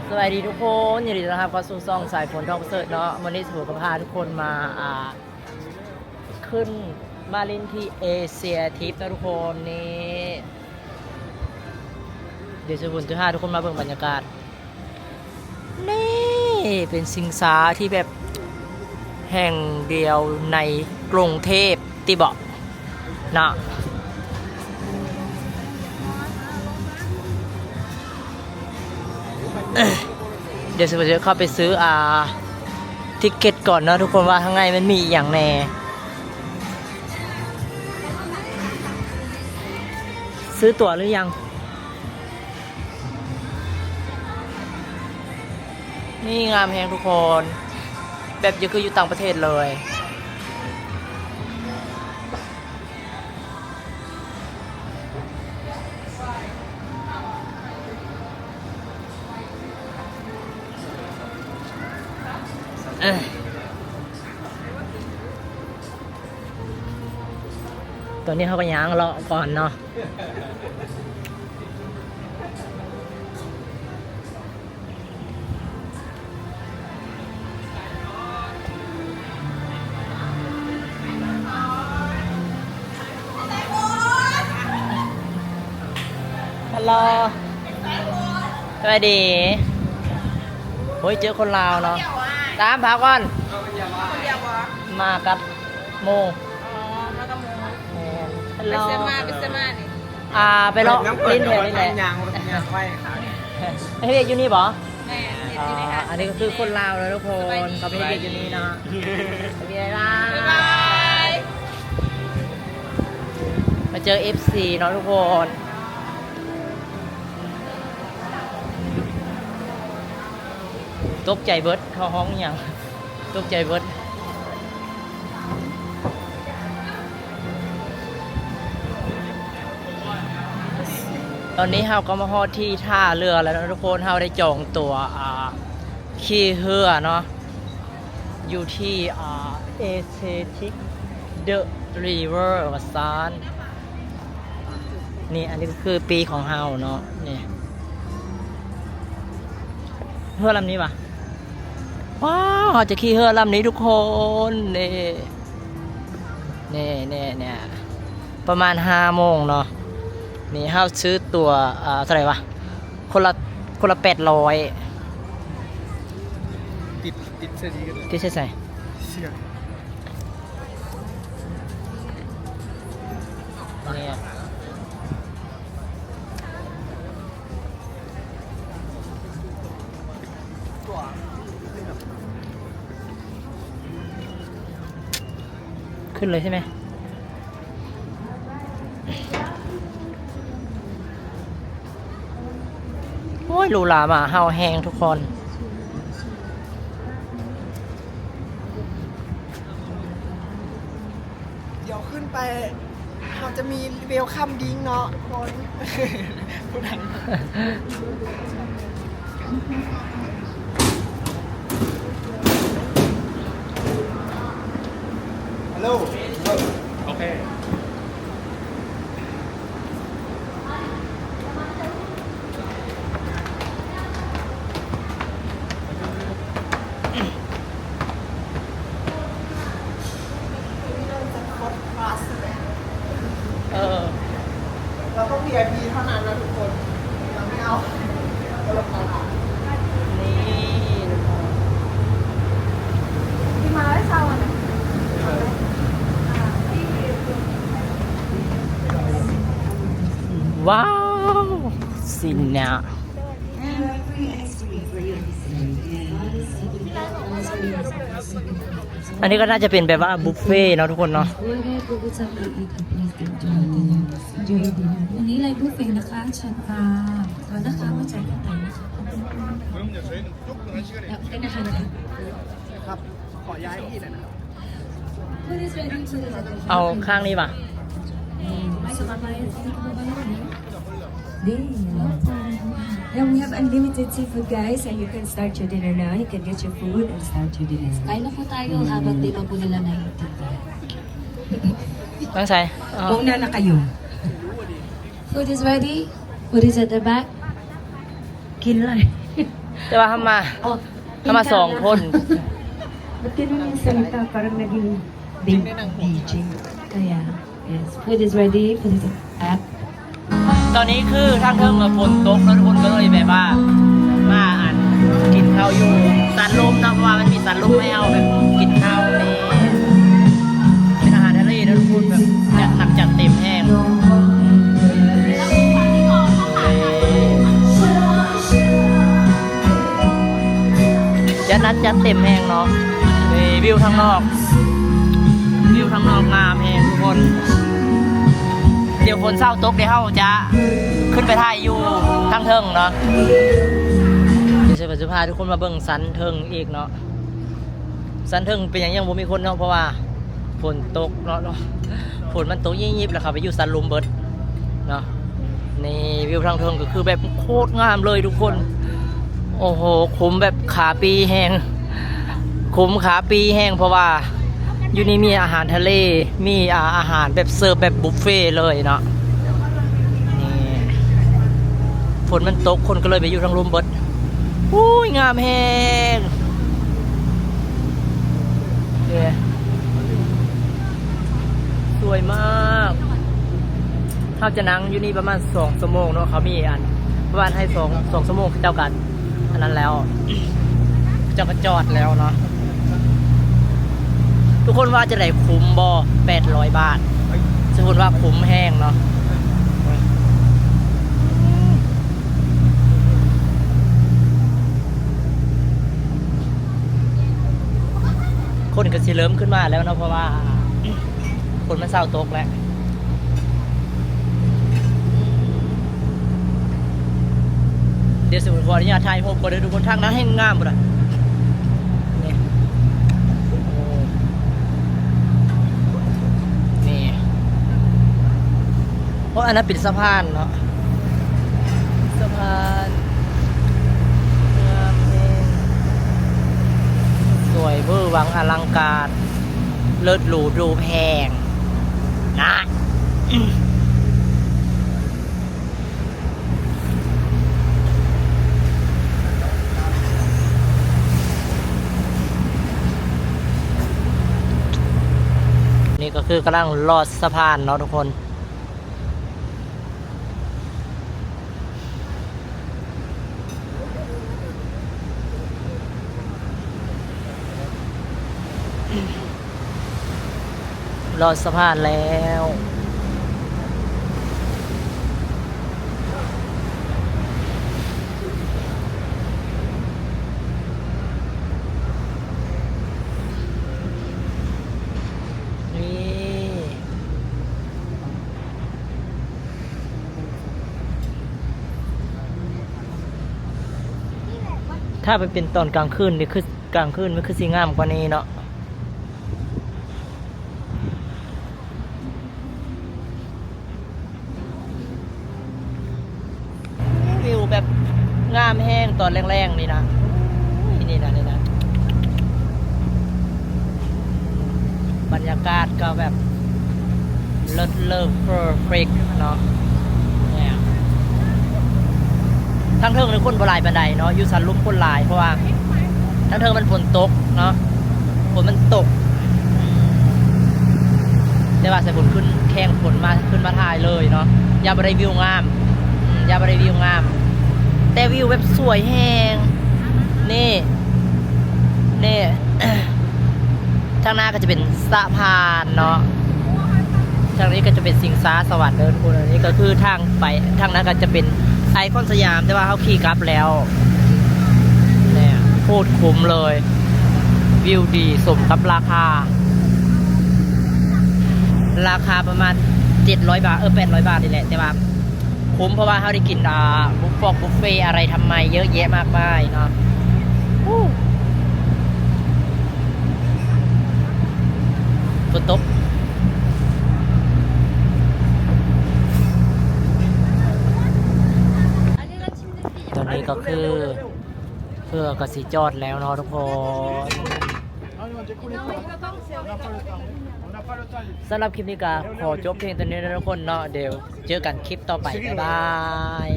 สวัสดีทุกคนยินดีต้อนรับเข้าสู่ซ่องสายฝนทองเสิร์ชเนาะวันนี้ถือพาทุกคนมาขึ้นมาลินที่เอเชียทิปนะทุกคนนี่เดี๋ยวจะพาทุกคนมาเบิ่งบรรยากาศนี่เป็นสิงสาที่แบบแห่งเดียวในกรุงเทพติบอกนะเดี๋ยวจะเข้าไปซื้อทิกเก็ตก่อนนะทุกคนว่าข้างในมันมีอย่างแน่ซื้อตั๋วหรือยังนี่งามแฮงทุกคนแบบยังคืออยู่ต่างประเทศเลยตัวนี้เขาก็ย่างรอก่อนเนาะฮัลโหลสวัสดีโอ้ยเจอคนลาวเนาะตามพาก่อนมากับโมไปเซมานี่ไปเลาะลิ้นแถวนี่แหละให้เรียกอยู่นี่บ่แม่อันนี้ก็คือคนลาวแล้วทุกคนเขาไม่ได้เรียกอยู่นี่เนาะโอเคนะมาเจอ FC เนาะทุกคนตกใจเบิร์ดเขาห้องอย่างตกใจเบิร์ดตอนนี้เฮาก็มาฮอดที่ท่าเรือแล้วนะทุกคนเฮาได้จองตัวขี่เรือเนาะอยู่ที่เอเชียทิกเดอะริเวอร์วัซานนี่อันนี้ก็คือปีของเฮาเนาะนี่เรือลำนี้ปะว้าวจะขี่เรือลำนี้ทุกคนนี่ประมาณ5 โมงเนาะนี่เฮาซื้อตัวเท่าไหร่วะคนละ800ติดเสื้อดีกันติดเสื้อใส่เนี่ยขึ้นเลยใช่ไหมโอ้ยลูลามาเฮาแห้งทุกคนเดี๋ยวขึ้นไปเราจะมีเวลคัมดิ้งเนาะคนผู้ดังฮัลโหลโอเคเราต้อง VIP เท่านั้นนะทุกคนเราไม่เอาเราลงตลาดนี่ที่มาได้เช้าวันไหนว้าวสินเนี่ยอันนี้ก็น่าจะเป็นแบบว่าบุฟเฟ่เนาะทุกคนเนาะวันนี้อะไรบุฟเฟ่นะคะเชิญค่ะตอนนะคะมาจ่ายกันไหนนะคะเป็นอาหารครับขอย้ายที่หน่อยนะครับเอาข้างนี้ป่ะAnd we have unlimited seafood, guys, and you can start your dinner now. You can get your food and start your dinner. Kain na po tayo habang di pa po nila nakikita. ตั้งใจ Una na kayo. Food is ready. Food is at the back. Kinlay. แต่ว่าทำมา2 คน Ba't ganun yung salita? Parang naging big DJ. Kaya, yes. Food is ready. Food is up. ตอนนี้คือทางเทิงกับฝนตกแล้วทุกคนก็เลยแบบว่ามากินข้าวอยู่สันลมนะเพราะว่ามันมีสันลมให้เอาแบบกินข้าวนี่เป็นอาหารทะเลนะทุกคนแบบจัดหนักจัดเต็มแห้งจัดนัดจัดเต็มแห้งเนาะนี่วิวข้างนอกงามแห้งทุกคนเดี๋ยวฝนเศร้าตกเดี๋ยวเขาจะขึ้นไปถ่ายอยู่ทางเทิงเนาะเดี๋ยวจะพาทุกคนมาเบิ่งสันเทิงอีกเนาะสันเทิงเป็นอย่างยังบ่มีคนเนาะเพราะว่าฝนตกเนาะฝนมันตกยิบๆแล้วเขาไปอยู่สันลุมเบิดเนาะนี่วิวทางเทิงก็คือแบบโคตรงามเลยทุกคนโอ้โหคุ้มแบบขาปีแห้งเพราะว่าอยู่นี่มีอาหารทะเลมีอาหารแบบเสิร์ฟแบบบุฟเฟ่เลยเนาะนี่ฝนมันตกคนก็เลยไปอยู่ทางลุมเบิดอุ้ยงามแฮงเนี่ยสวยมากเขาจะนั่งอยู่นี่ประมาณ2 ชั่วโมงเนาะเขามีประมาณให้2 ชั่วโมงเจ้ากันอันนั้นแล้วเจ้าก็จอดแล้วเนาะทุกคนว่าจะได้คุ้มบ่800 บาทสมมติว่าคุ้มแห้งเนาะคนก็สิเริ่มขึ้นมาแล้วเนาะเพราะว่าคนมันเศร้าตกแล้วเดี๋ยวสมมติว่าเนี่ยถ่ายรูปก็ได้ทุกคนทางนั้นให้งามหมดเลยเพราะอันนั้นเป็นสะพานเนาะสะพานงามเองสวยเวอร์วังอลังการเลิศหรูดูแพงนะนี่ก็คือกำลังลอดสะพานเนาะทุกคนรอดสะพานแล้วนี่ถ้าไปเป็นตอนกลางคืนนี่คือกลางคืนมันคือสีงามกว่านี้เนาะแบบงามแห้งตอนแรงๆนี่นะนี่นะบรรยากาศก็แบบเลิศเพอร์เฟกต์เนาะเนี่ยทั้งเทิงในคนบ่หลายปานใดเนาะอยู่สันลุ่มคนหลายเพราะว่าทั้งเทิงมันฝนตกเนาะฝนมันตกแต่ว่าใส่ฝนขึ้นแข้งฝนมาขึ้นมาถ่ายเลยเนาะอย่าไปวิวงามแต่วิวแบบสวยแฮงนี่ ทางหน้าก็จะเป็นสะพานเนาะทางนี้ก็จะเป็นสิงซ้าสวรรค์เดินคนนี้ก็คือทางไปทางนั้นก็จะเป็นไอคอนสยามแต่ว่าเขาขี่กลับแล้วเนี่ยโคตรคุ้มเลยวิวดีสมกับราคาประมาณ700 บาท800 บาทนี่แหละแต่ว่าคุ้มเพราะว่าเขาได้กินบุฟเฟ่อะไรทำไมเยอะแยะมากมายเนาะฝนตกตอนนี้ก็คือเพื่อกสิจอดแล้วเนาะทุกคนสำหรับคลิปนี้ก็ขอจบเพียงตัวนี้นะทุกคนเนาะเดี๋ยวเจอกันคลิปต่อไปบ๊ายบาย